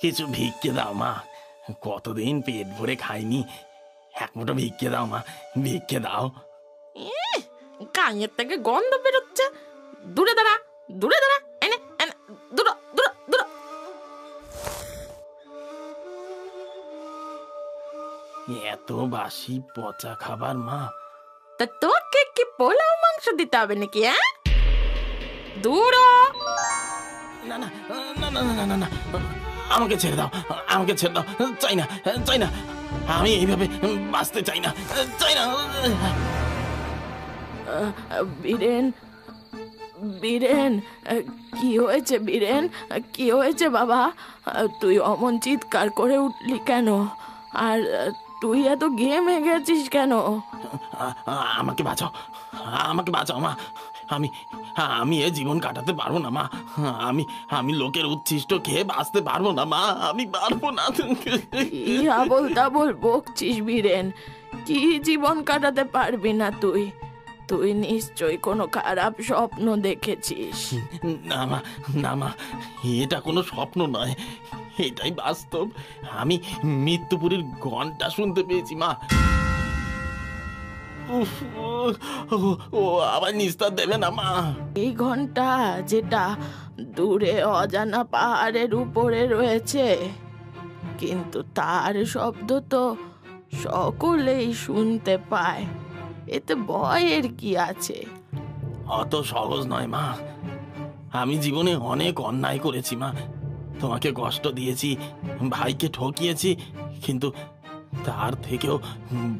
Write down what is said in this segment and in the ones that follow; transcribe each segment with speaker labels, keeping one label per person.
Speaker 1: কিছু ভিক্ষে দাও মা, কতদিন পেট ভরে খাইনি। এক মুঠো ভিক্ষে দাও মা, ভিক্ষে দাও।
Speaker 2: কানের থেকে গন্ধ বেরোচ্ছে। দূরে দাঁড়া, দূরে দাঁড়া, এনে এনে দূর দূর দূর।
Speaker 1: এত বাসি পচা খাবার মা।
Speaker 2: তা তোকে কি পোলাও মাংস দিতে হবে নাকি? দূর।
Speaker 1: না না না না না না না, আমাকে ছেড়ে দাও, আমাকে ছেড়ে দাও। চাই না, চাই না, আমি এইভাবে বাঁচতে চাই না, চাই না।
Speaker 2: বীরেন, বীরেন, কি হয়েছে বীরেন? কি হয়েছে বাবা? তুই অমন চিৎকার করে উঠলি কেন? আর তুই এত ঘেমে গেছিস কেন?
Speaker 1: আমাকে বাঁচাও, আমাকে বাঁচাও মা। আমি আমি এ জীবন কাটাতে পারবো না মা। আমি লোকের উচ্ছিষ্ট খেয়ে বাঁচতে পারবো না মা, আমি পারবো না।
Speaker 2: কি আবোল তাবোল বকছিস বীরেন? কি জীবন কাটাতে পারবি না তুই? তুই নিশ্চয়ই কোনো খারাপ স্বপ্ন দেখেছিস।
Speaker 1: না মা, না মা, এটা কোনো স্বপ্ন নয়, এটাই বাস্তব। আমি মৃত্যুপুরীর ঘন্টা শুনতে পেয়েছি মা। ও আবার নিস্তার দেবে না মা।
Speaker 2: এই ঘন্টা যেটা দূরে অজানা পাহাড়ের উপরে রয়েছে, কিন্তু তার শব্দ তো সকলেই শুনতে পায়। এতে ভয়ের কি আছে?
Speaker 1: অত সহজ নয় মা। আমি জীবনে অনেক অন্যায় করেছি মা, তোমাকে কষ্ট দিয়েছি, ভাইকে ঠকিয়েছি, কিন্তু তার থেকেও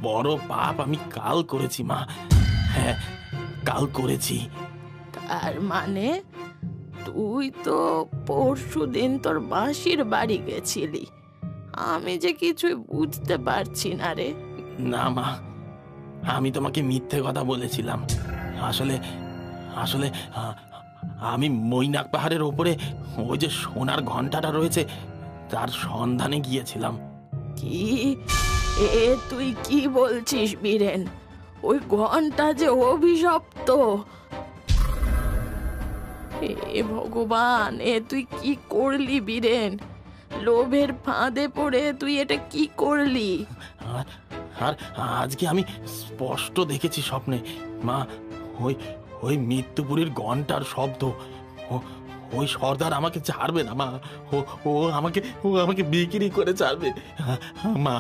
Speaker 1: বড় পাপ আমি কাল করেছি মা। হ্যাঁ, কাল করেছি।
Speaker 2: তার মানে তুই তো পরশুদিন তোর মাসির বাড়ি গেছিলি। আমি যে কিছুই বুঝতে পারছি না রে।
Speaker 1: না মা, আমি তোমাকে মিথ্যে কথা বলেছিলাম। আসলে আসলে আমি মৈনাক পাহাড়ের ওপরে ওই যে সোনার ঘন্টাটা রয়েছে তার সন্ধানে গিয়েছিলাম।
Speaker 2: কি তুই কি বলছিস বীরেন? ওই ঘন্টা যে অভিশপ্ত। হে ভগবান, তুই কি করলি বীরেন? লোভের ফাঁদে পড়ে তুই এটা কি করলি?
Speaker 1: আর আজকে আমি স্পষ্ট দেখেছি স্বপ্নে মা, ওই ওই মৃত্যুপুরীর ঘন্টার শব্দ। ওই সর্দার আমাকে ছাড়বে না মা, ও আমাকে বিক্রি করে ছাড়বে। মা,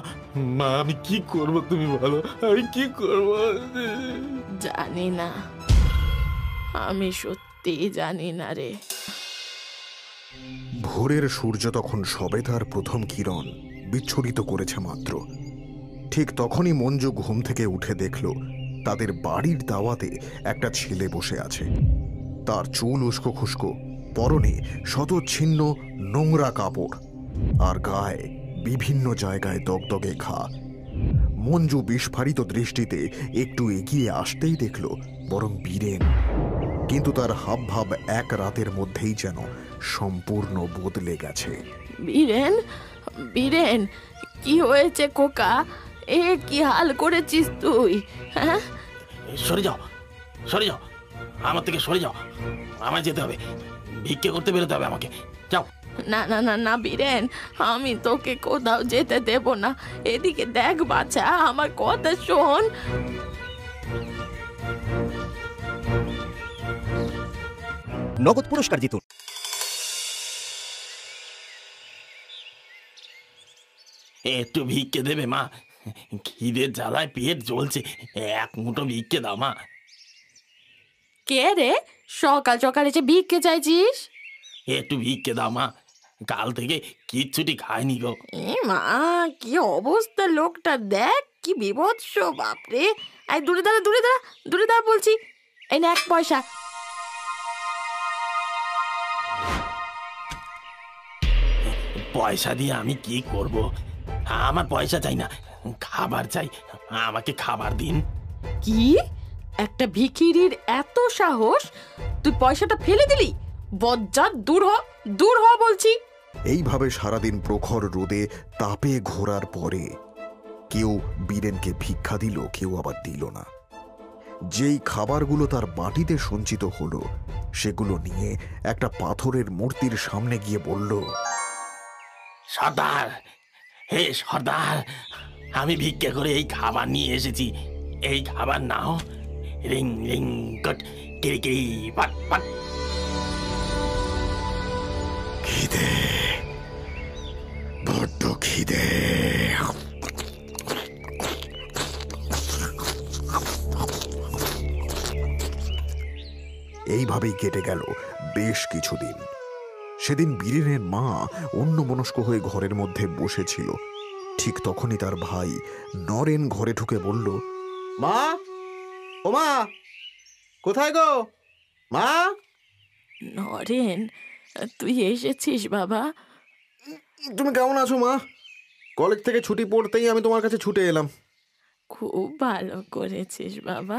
Speaker 1: মা, আমি কি করব তুমি বলো, আমি কি করব?
Speaker 2: জানি না, আমি সত্যি জানি না রে।
Speaker 3: ভোরের সূর্য তখন সবে তার প্রথম কিরণ বিচ্ছুরিত করেছে মাত্র। ঠিক তখনই মঞ্জু ঘুম থেকে উঠে দেখল তাদের বাড়ির দাওয়াতে একটা ছেলে বসে আছে। তার চুল উস্কো খুস্কো, পরনে শতচ্ছিন্ন নোংরা কাপড়, আর গায়ে বিভিন্ন জায়গায় দগদগে ঘা। মঞ্জু বিস্ফারিত দৃষ্টিতে একটু এগিয়ে আসতেই দেখল বরং বীরেন, কিন্তু তার হাবভাব এক রাতের মধ্যেই যেন সম্পূর্ণ বদলে গেছে।
Speaker 2: বীরেন, বীরেন, কি হয়েছে খোকা? কি হাল করেছিস তুই? হ্যাঁ,
Speaker 1: সরে যাও, সরে যাও, আমার থেকে সরে যাও, আমায় যেতে হবে, ভিক্ষে করতে বেরোতে হবে আমাকে, যাও।
Speaker 2: না না না না বীরেন, আমি তোকে কোথাও যেতে দেব না। এদিকে দেখ বাছা, আমার কথা শোন।
Speaker 4: নগদ পুরস্কার জিতুন।
Speaker 1: একটু ভিক্ষে দেবে মা, খিদের জ্বালায় পেট জ্বলছে, এক মুঠো ভিক্ষে দাও মা।
Speaker 2: কে রে, সকাল সকাল এসে ভিক্ষে চাইছিস?
Speaker 1: একটু ভিক্ষে দাও মা, কাল থেকে কিচ্ছুটি খাইনি গো।
Speaker 2: মা, কি অবস্থা লোকটা, দেখ কি বিভৎস, বাপরে। এই দূরে দাঁড়া, দূরে দাঁড়া, দূরে দাঁড়া বলছি। এই না 1 পয়সা।
Speaker 1: পয়সা দিয়ে আমি কি করব? আমার পয়সা চাই না, খাবার চাই, আমাকে খাবার দিন।
Speaker 2: কি, একটা ভিখিরির এত সাহস? তুই পয়সাটা ফেলে দিলি? বজ্জাত, দূর হ, দূর হ বলছি।
Speaker 3: এইভাবে সারাদিন প্রখর রোদে তাপে ঘোরার পরে কেউ বীরেনকে ভিক্ষা দিল, কেউ আবার দিল না। যেই খাবারগুলো তার বাটিতে সঞ্চিত হলো সেগুলো নিয়ে একটা পাথরের মূর্তির সামনে গিয়ে বলল,
Speaker 1: সর্দার, হে সর্দার, আমি ভিক্ষা করে এই খাবার নিয়ে এসেছি। এই খাবার নাও। রিং রিং কট, কিরি কিরি পাট পাট।
Speaker 3: খিদে, বড্ড খিদে। এইভাবেই কেটে গেল বেশ কিছুদিন। সেদিন বীরেনের মা অন্যমনস্ক হয়ে ঘরের মধ্যে বসেছিল। ঠিক তখনই তার ভাই নরেন ঘরে ঢুকে বলল,
Speaker 5: মা, ও মা, কোথায় গো মা?
Speaker 2: নরেন, তুই এসেছিস বাবা?
Speaker 5: তুমি কেমন আছো মা? কলেজ থেকে ছুটি পড়তেই আমি তোমার কাছে ছুটে এলাম।
Speaker 2: খুব ভালো করেছিস বাবা,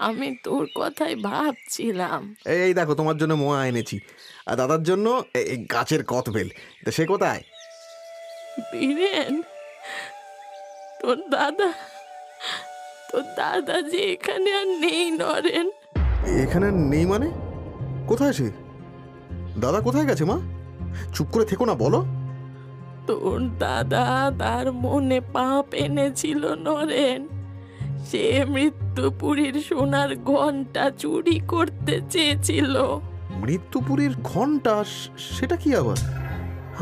Speaker 2: আমি তোর কথাই ভাবছিলাম।
Speaker 5: এই দেখো, তোমার জন্য মোয়া এনেছি, আর দাদার জন্য এই গাছের কতবেল। তা সে কোথায়?
Speaker 2: বীরেন, তোর দাদা, তোর দাদা যে এখানে আর নেই নরেন।
Speaker 5: এখানে নেই মানে? কোথায় সে? দাদা কোথায় গেছে মা? চুপ করে থেকো না, বলো।
Speaker 2: তোর দাদা তার মনে পাপ এনেছিল নরেন। সে মৃত্যুপুরীর সোনার ঘন্টা চুরি করতে চেয়েছিল।
Speaker 5: মৃত্যুপুরীর ঘন্টা? সেটা কি আবার?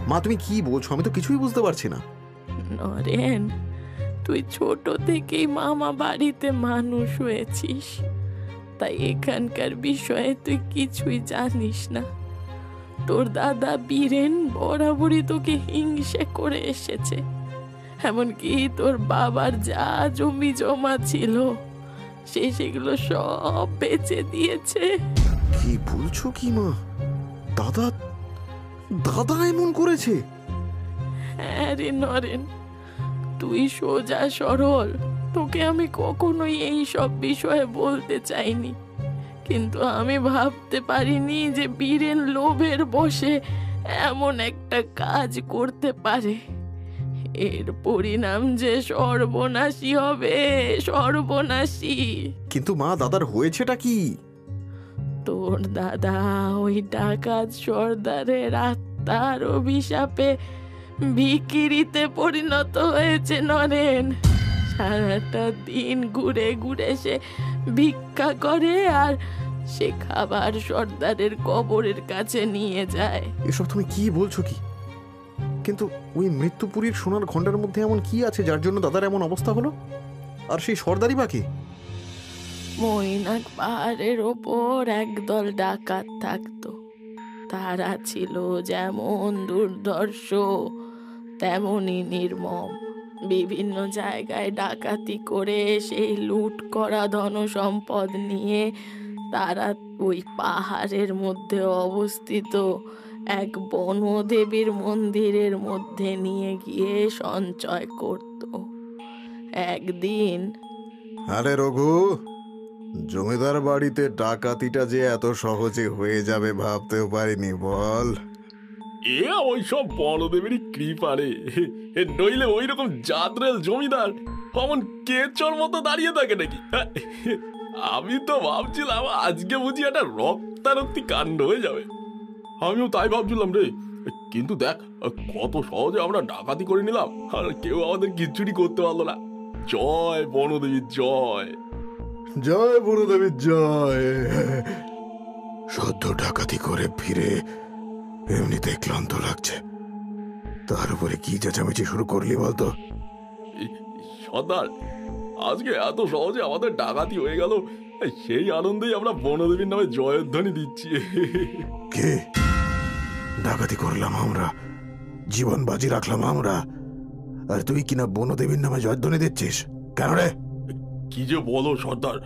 Speaker 5: মা তুমি কি বলছো? আমি তো কিছুই বুঝতে পারছি না।
Speaker 2: নরেন, তুই ছোট থেকেই মামা বাড়িতে মানুষ হয়েছিস, তাই এখানকার বিষয়ে তুই কিছুই জানিস না। তোর দাদা বীরেন বরাবরই তোকে হিংসে করে এসেছে। এমনকি তোর বাবার যা জমি জমা ছিল সে সেগুলো সব বেচে দিয়েছে।
Speaker 5: কি বলছো কি মা? দাদা দাদা এমন করেছে?
Speaker 2: হ্যাঁ রে নরেন, তুই সোজা সরল, তোকে আমি কখনোই এই সব বিষয়ে বলতে চাইনি, কিন্তু আমি ভাবতে পারিনি যে বীরেন লোভের বশে এমন একটা কাজ করতে পারে। এর পরিণাম যে সর্বনাশী হবে, সর্বনাশী।
Speaker 5: কিন্তু মা, দাদার হয়েছেটা কি?
Speaker 2: তোর দাদা ওই ডাকাত সর্দারের আত্মার অভিশাপে ভিখিরিতে পরিণত হয়েছে নরেন। সারাটা দিন ঘুরে ঘুরে সে ভিক্ষা করে, আর সে খাবার সর্দারের কবরের কাছে নিয়ে যায়।
Speaker 5: এসব তুমি কি বলছো কি? কিন্তু ওই মৃত্যুপুরীর সোনার ঘন্টার মধ্যে এমন কি আছে যার জন্য দাদার এমন অবস্থা হলো? আর সেই সর্দারি বাকি?
Speaker 2: মৈনাক পাহাড়ের ওপর একদল ডাকাত থাকতো। তারা ছিল যেমন দুর্ধর্ষ তেমনই নির্মম। বিভিন্ন জায়গায় ডাকাতি করে সেই লুট করা ধন সম্পদ নিয়ে তারা ওই পাহাড়ের মধ্যে অবস্থিত এক বনদেবীর মন্দিরের মধ্যে নিয়ে গিয়ে সঞ্চয় করত। একদিন,
Speaker 3: আরে রঘু, জমিদার বাড়িতে ডাকাতিটা যে এত সহজে হয়ে যাবে ভাবতেও পারিনি, বল।
Speaker 1: এ ওইসব বড়দেবেরই কৃপা রে। নইলে ওই রকম জাতরেল জমিদার অমন কেচর মতো দাঁড়িয়ে থাকে নাকি? আমি তো ভাবছিলাম আজকে বুঝি একটা রক্তারক্তি কাণ্ড হয়ে যাবে। আমিও তাই ভাবছিলাম রে, কিন্তু দেখ কত সহজে আমরা ডাকাতি করে নিলাম, আর কেউ আমাদের কিচ্ছুটি করতে পারলো না। জয় বনদেবীর জয়।
Speaker 3: জয় বনদেবীর জয়। সদ্য ডাকাতি করে ফিরে এমনিতে ক্লান্ত লাগছে, তার উপরে কি চেঁচামেচি শুরু করলি বলতো?
Speaker 1: সর্দার, আজকে এত সহজে আমাদের ডাকাতি হয়ে গেল, সেই আনন্দেই আমরা বনদেবীর নামে জয়ধ্বনি দিচ্ছি।
Speaker 3: কে ডাকাতি করলাম আমরা, জীবন বাজি রাখলাম আমরা, আর তুই কিনা বনদেবীর নামে জয়ধ্বনি দিচ্ছিস কেন রে?
Speaker 1: কি যে বলো সর্দার,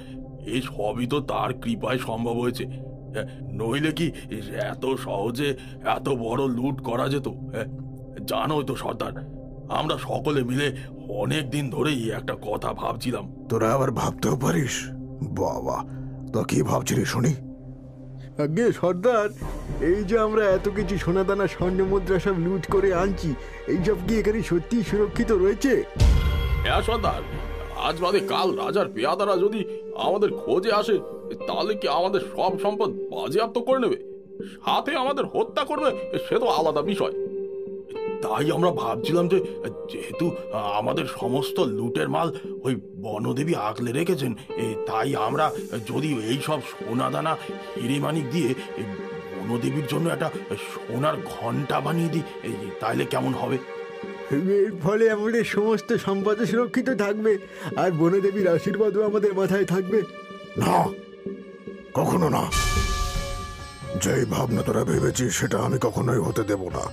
Speaker 1: এই সবই তো তার কৃপায় সম্ভব হয়েছে। নইলে কি এত সহজে এত বড় লুট করা যেত? জানোই তো সর্দার, আমরা সকলে মিলে অনেক দিন ধরেই একটা কথা ভাবছিলাম।
Speaker 3: তোরা আবার ভাবতেও পারিস? বাবা, তো কি ভাবছিলি শুনি?
Speaker 5: আগে সর্দার, এই যে আমরা এত কিছু সোনাদানা স্বর্ণ মুদ্রা সব লুট করে আনছি, এইসব কি এখানে সত্যি সুরক্ষিত রয়েছে?
Speaker 1: হ্যাঁ সর্দার, আজ বাদে কাল রাজার পেয়াদারা যদি আমাদের খোঁজে আসে, তাহলে কি আমাদের সব সম্পদ বাজেয়াপ্ত করে নেবে, সাথে আমাদের হত্যা করবে, সে তো আলাদা বিষয়। তাই আমরা ভাবছিলাম যে যেহেতু আমাদের সমস্ত লুটের মাল ওই বনদেবী আগলে রেখেছেন, তাই আমরা যদি এই সব সোনা দানা হিরে মানিক দিয়ে এই বনদেবীর জন্য একটা সোনার ঘন্টা বানিয়ে দিই, তাইলে কেমন হবে?
Speaker 5: এর ফলে আমাদের সমস্ত সম্পদ সুরক্ষিত থাকবে, আর বনদেবীর আশীর্বাদও আমাদের মাথায় থাকবে।
Speaker 3: না, কখনো না। যেই ভাবনা তোরা ভেবেছিস সেটা আমি কখনোই হতে দেব না।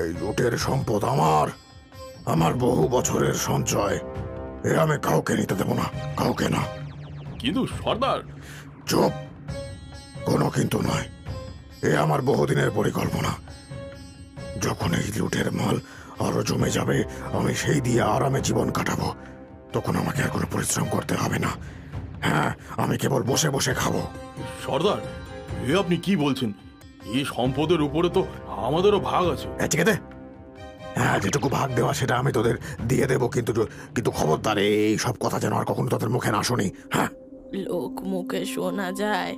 Speaker 3: এই লুটের সম্পদ আমার, আমার বহু বছরের সঞ্চয়। এ আমি কাউকে নিতে দেব না, কাউকে না।
Speaker 1: কিন্তু সর্দার।
Speaker 3: চুপ, কোনো কিন্তু নয়। এ আমার বহুদিনের পরিকল্পনা। যখন এই লুটের মাল আরো জমে যাবে, আমি সেই দিয়ে আরামে জীবন কাটাবো। তখন আমাকে আর কোনো পরিশ্রম করতে হবে না। হ্যাঁ, আমি কেবল বসে বসে খাবো।
Speaker 1: সর্দার, এ আপনি কি বলছেন? এই সম্পদের উপরে তো আমাদেরও ভাগ আছে।
Speaker 3: ঠিক আছে, হ্যাঁ, যেটুকু ভাগ দেওয়া সেটা আমি তোদের দিয়ে দেবো, কিন্তু খবরদার এই সব কথা যেন আর কখনো তোদের মুখে না শুনি। হ্যাঁ,
Speaker 2: লোক মুখে শোনা যায়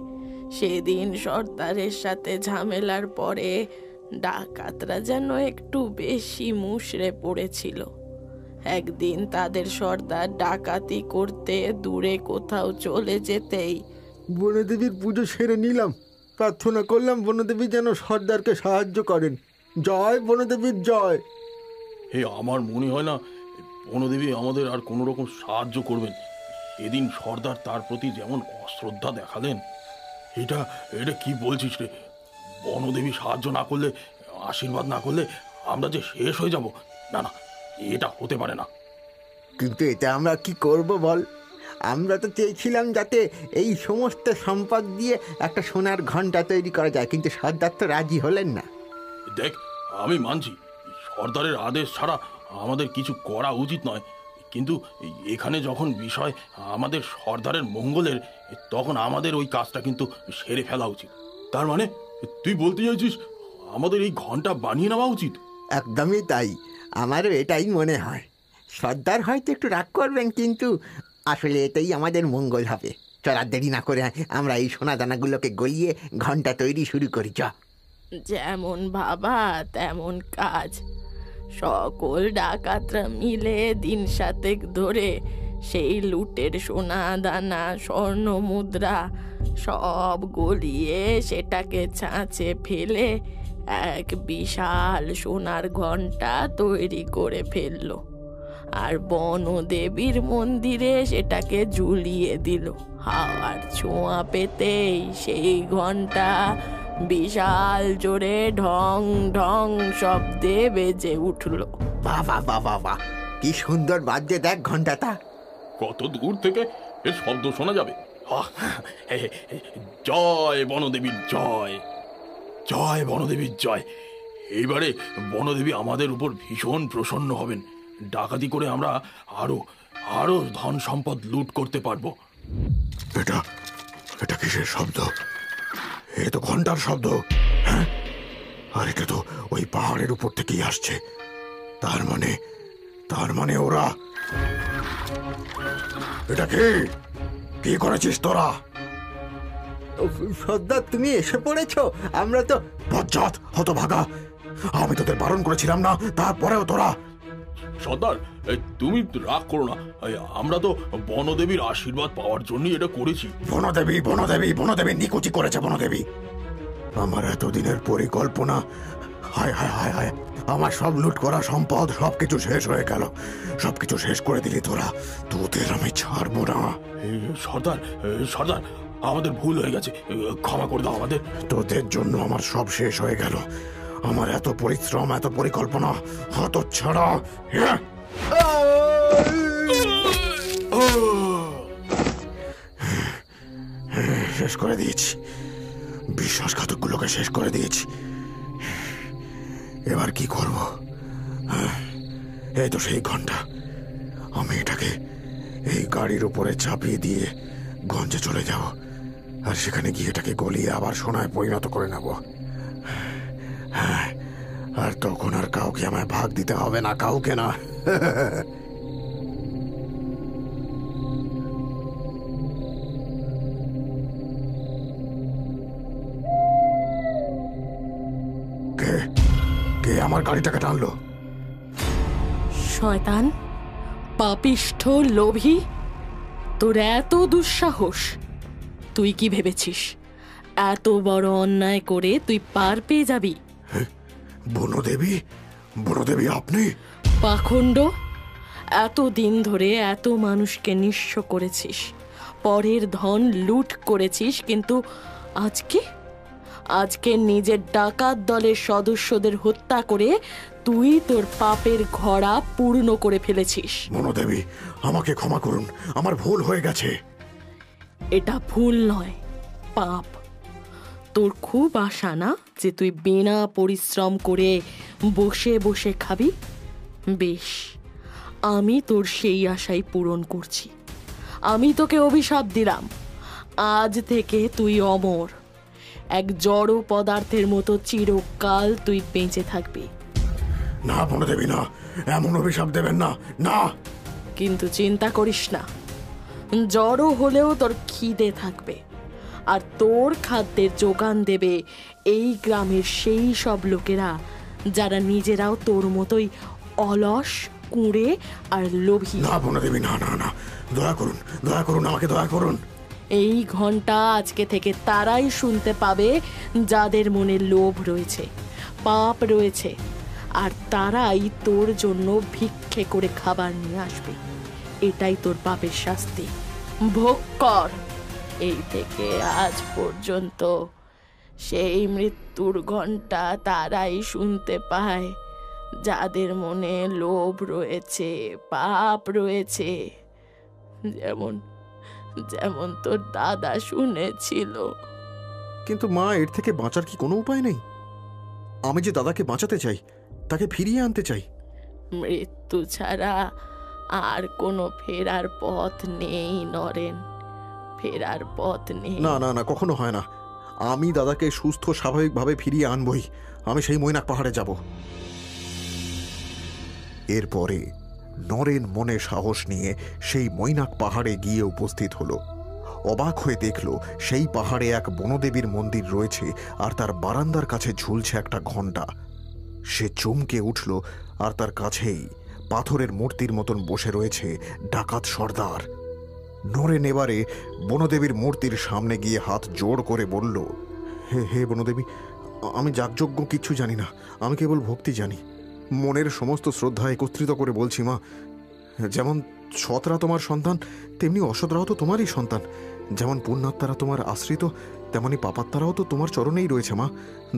Speaker 2: সেদিন সর্দারের সাথে ঝামেলার পরে ডাকাতরা যেন একটু বেশি মুষড়ে পড়েছিল। একদিন তাদের সর্দার ডাকাতি করতে দূরে কোথাও চলে যেতেই
Speaker 5: বনদেবীর পুজো সেরে নিলাম, প্রার্থনা করলাম বনদেবী যেন সর্দারকে সাহায্য করেন। জয় বনদেবীর জয়।
Speaker 1: আমার মনে হয় না বনদেবী আমাদের আর কোনো রকম সাহায্য করবেন। এদিন সর্দার তার প্রতি যেমন অশ্রদ্ধা দেখালেন, এটা এটা কি বলছিস রে? বনদেবী সাহায্য না করলে, আশীর্বাদ না করলে আমরা যে শেষ হয়ে যাব। না না, এটা হতে পারে না।
Speaker 5: কিন্তু এটা আমরা কি করব বল? আমরা তো চেয়েছিলাম যাতে এই সমস্ত সম্পদ দিয়ে একটা সোনার ঘন্টা তৈরি করা যায়, কিন্তু সর্দার তো রাজি হলেন না।
Speaker 1: দেখ, আমি মানছি সর্দারের আদেশ ছাড়া আমাদের কিছু করা উচিত নয়, কিন্তু এখানে যখন বিষয় আমাদের সর্দারের মঙ্গলের, তখন আমাদের ওই কাজটা কিন্তু সেরে ফেলা উচিত। তার মানে তুই বলতে চাইছিস আমাদের এই ঘন্টা বানিয়ে নেওয়া উচিত?
Speaker 5: একদমই তাই, আমারও এটাই মনে হয়। সর্দার হয়তো একটু রাগ করবেন, কিন্তু আসলে এটাই আমাদের মঙ্গল হবে। চল, আর দেরি না করে আমরা এই সোনা দানাগুলোকে গলিয়ে ঘন্টা তৈরি শুরু করি। চ।
Speaker 2: যেমন ভাবা তেমন কাজ। সকল ডাকাতরা মিলে দিন 7 ধরে সেই লুটের সোনা দানা, স্বর্ণ মুদ্রা সব গলিয়ে সেটাকে ছাঁচে ফেলে এক বিশাল সোনার ঘন্টা তৈরি করে ফেললো, আর বনদেবীর মন্দিরে সেটাকে ঝুলিয়ে দিল। হাওয়ার ছোঁয়া পেতেই সেই ঘন্টা বিশাল জোরে ঢং ঢং শব্দে বেজে উঠল।
Speaker 5: বাবা বাবা বাহ, কি সুন্দর বাজছে দেখ ঘন্টাটা।
Speaker 1: কত দূর থেকে এর শব্দ শোনা যাবে! জয় বনদেবীর জয়, জয় বনদেবীর জয়। এইবারে বনদেবী আমাদের উপর ভীষণ প্রসন্ন হবেন। ডাকাতি করে আমরা আরো আরো ধন সম্পদ লুট করতে পারবো।
Speaker 3: এটা এটা কিসের শব্দ? এ তো ঘন্টার শব্দ। হ্যাঁ, আর এটা তো ওই পাহাড়ের উপর থেকেই আসছে। তার মানে ওরা। এটা কি করেছিস তোরা?
Speaker 5: সর্দার, তুমি এসে পড়েছ। আমরা তো
Speaker 3: বজ্জাত হতভাগা, আমি তোদের বারণ করেছিলাম না, তারপরেও তোরা।
Speaker 1: সর্দার, তুমি রাগ করো না। আমরা তো বনদেবীর আশীর্বাদ পাওয়ার জন্যই এটা করেছি।
Speaker 3: বনদেবী বনদেবী বনদেবী নিকুচি করেছে বনদেবী। আমার এতদিনের পরিকল্পনা, হায় হায় হায় হায়, আমার সব লুট করা সম্পদ সবকিছু শেষ হয়ে গেল। সবকিছু শেষ করে দিলি তোরা, তোদের আমি ছাড়বো না।
Speaker 1: সর্দার, সর্দার, আমাদের ভুল হয়ে গেছে, ক্ষমা করে দাও আমাদের।
Speaker 3: তোদের জন্য আমার সব শেষ হয়ে গেল। আমার এত পরিশ্রম, এত পরিকল্পনা হতচ্ছাড়া। শেষ করে দিয়েছি, বিশ্বাসঘাতকগুলোকে শেষ করে দিয়েছি। এবার কি করব? এই তো সেই ঘন্টা। আমি এটাকে এই গাড়ির উপরে চাপিয়ে দিয়ে গঞ্জে চলে যাব, আর সেখানে গিয়ে এটাকে গলিয়ে আবার সোনায় পরিণত করে নেব। হ্যাঁ, আর তখন আর কাউকে আমায় ভাগ দিতে হবে না, কাউকে না। কে কে আমার গাড়িটাকে টানলো?
Speaker 2: শয়তান, পাপিষ্ঠ, লোভী, তোর এত দুঃসাহস! তুই কি ভেবেছিস এত বড় অন্যায় করে তুই পার পেয়ে যাবি?
Speaker 3: বনদেবী, বনদেবী আপনি?
Speaker 2: পাখণ্ড! এতদিন ধরে এত মানুষকে নিঃস্ব করেছিস, পরের ধন লুট করেছিস, কিন্তু আজকে নিজের ডাকাত দলের সদস্যদের হত্যা করে তুই তোর পাপের ঘড়া পূর্ণ করে ফেলেছিস।
Speaker 3: বনদেবী, আমাকে ক্ষমা করুন, আমার ভুল হয়ে গেছে।
Speaker 2: এটা ভুল নয়, পাপ। তোর খুব আশা না যে তুই বিনা পরিশ্রম করে বসে বসে খাবি? বেশ, আমি তোর সেই আশাই পূরণ করছি। আমি তোকে অভিশাপ দিলাম, আজ থেকে তুই অমর, এক জড় পদার্থের মতো চিরকাল তুই বেঁচে থাকবি।
Speaker 3: না বনদেবী, না, এমন অভিশাপ দেবেন না, না।
Speaker 2: কিন্তু চিন্তা করিস না, জড়ো হলেও তোর খিদে থাকবে, আর তোর খাদ্যের যোগান দেবে এই গ্রামের সেই সব লোকেরা যারা নিজেরাও তোর মতোই অলস, কুঁড়ে আর লোভী।
Speaker 3: না বনদেবী, না না না, দয়া করুন, দয়া করুন, আমাকে দয়া করুন।
Speaker 2: এই ঘন্টা আজকে থেকে তারাই শুনতে পাবে যাদের মনে লোভ রয়েছে, পাপ রয়েছে, আর তারাই তোর জন্য ভিক্ষে করে খাবার নিয়ে আসবে। এটাই তোর পাপের শাস্তি, ভোগ কর। এই থেকে আজ পর্যন্ত সেই মৃত্যুর ঘন্টা তারাই শুনতে পায় যাদের মনে লোভ রয়েছে, পাপ রয়েছে, যেমন যেমন তোর দাদা শুনেছিল।
Speaker 3: কিন্তু মা, এর থেকে বাঁচার কি কোনো উপায় নেই? আমি যে দাদাকে বাঁচাতে চাই, তাকে ফিরিয়ে আনতে চাই।
Speaker 2: মৃত্যু ছাড়া আর কোনো ফেরার পথ নেই নরেন, ফেরার পথ নেই।
Speaker 3: না না না, কখনো হয় না। আমি দাদাকে সুস্থ স্বাভাবিকভাবে ফিরিয়ে আনবই। আমি সেই মৈনাক পাহাড়ে যাব। এরপরে নরেন মনে সাহস নিয়ে সেই মৈনাক পাহাড়ে গিয়ে উপস্থিত হলো। অবাক হয়ে দেখল সেই পাহাড়ে এক বনদেবীর মন্দির রয়েছে, আর তার বারান্দার কাছে ঝুলছে একটা ঘণ্টা। সে চমকে উঠল, আর তার কাছেই পাথরের মূর্তির মতন বসে রয়েছে ডাকাত সর্দার। নরেন এবারে বনদেবীর মূর্তির সামনে গিয়ে হাত জোড় করে বলল, হে হে বনদেবী, আমি যাগযজ্ঞ কিচ্ছু জানি না, আমি কেবল ভক্তি জানি। মনের সমস্ত শ্রদ্ধা একত্রিত করে বলছি মা, যেমন সৎরা তোমার সন্তান, তেমনি অসৎরাও তো তোমারই সন্তান। যেমন পুণ্যাত্মারা তোমার আশ্রিত, তেমনি পাপাত্মারাও তো তোমার চরণেই রয়েছে মা।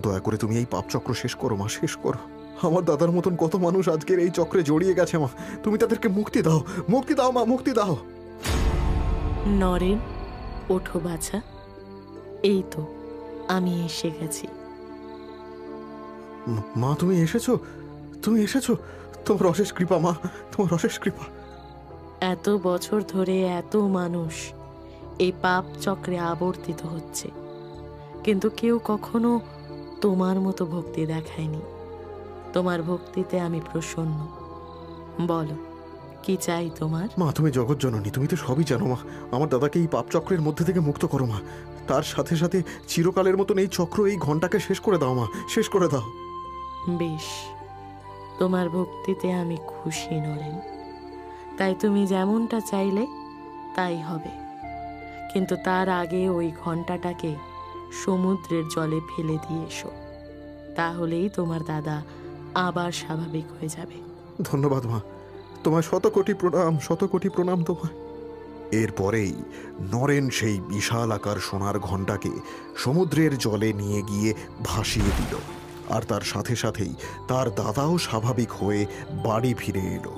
Speaker 3: দয়া করে তুমি এই পাপচক্র শেষ করো মা, শেষ করো। আমার দাদার মতন কত মানুষ আজকের এই চক্রে জড়িয়ে গেছে মা, তুমি তাদেরকে মুক্তি দাও, মুক্তি দাও মা, মুক্তি দাও।
Speaker 2: নরেন, ওঠো বাছা, এই তো আমি এসে গেছি।
Speaker 3: মা, তুমি এসেছো, তুমি এসেছো, তোমার অশেষ কৃপা মা, তোমার অশেষ কৃপা।
Speaker 2: এত বছর ধরে এত মানুষ এই পাপ চক্রে আবর্তিত হচ্ছে, কিন্তু কেউ কখনো তোমার মতো ভক্তি দেখায়নি। তোমার ভক্তিতে আমি প্রসন্ন। বলো, কি চাই তোমার?
Speaker 3: মা, তুমি জগৎ জননী, তুমি তো সবই জানো মা। আমার দাদাকে এই পাপ চক্রের মধ্যে থেকে মুক্ত করো মা। তার সাথে সাথে চিরকালের মতন এই চক্র, এই ঘন্টাকে শেষ করে দাও মা, শেষ করে দাও।
Speaker 2: বেশ, তোমার ভক্তিতে আমি খুশি নরেন, তাই তুমি যেমনটা চাইলে তাই হবে। কিন্তু তার আগে ওই ঘন্টাটাকে সমুদ্রের জলে ফেলে দিয়ে এসো, তাহলেই তোমার দাদা আবার স্বাভাবিক হয়ে যাবে।
Speaker 3: ধন্যবাদ মা, তোমায় শত কোটি প্রণাম, শত কোটি প্রণাম তোমায়। এরপরেই নরেন সেই বিশাল আকার সোনার ঘণ্টাকে সমুদ্রের জলে নিয়ে গিয়ে ভাসিয়ে দিল, আর তার সাথে সাথেই তার দাদাও স্বাভাবিক হয়ে বাড়ি ফিরে এলো।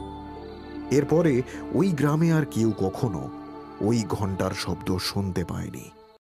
Speaker 3: এরপরে ওই গ্রামে আর কেউ কখনো ওই ঘণ্টার শব্দ শুনতে পায়নি।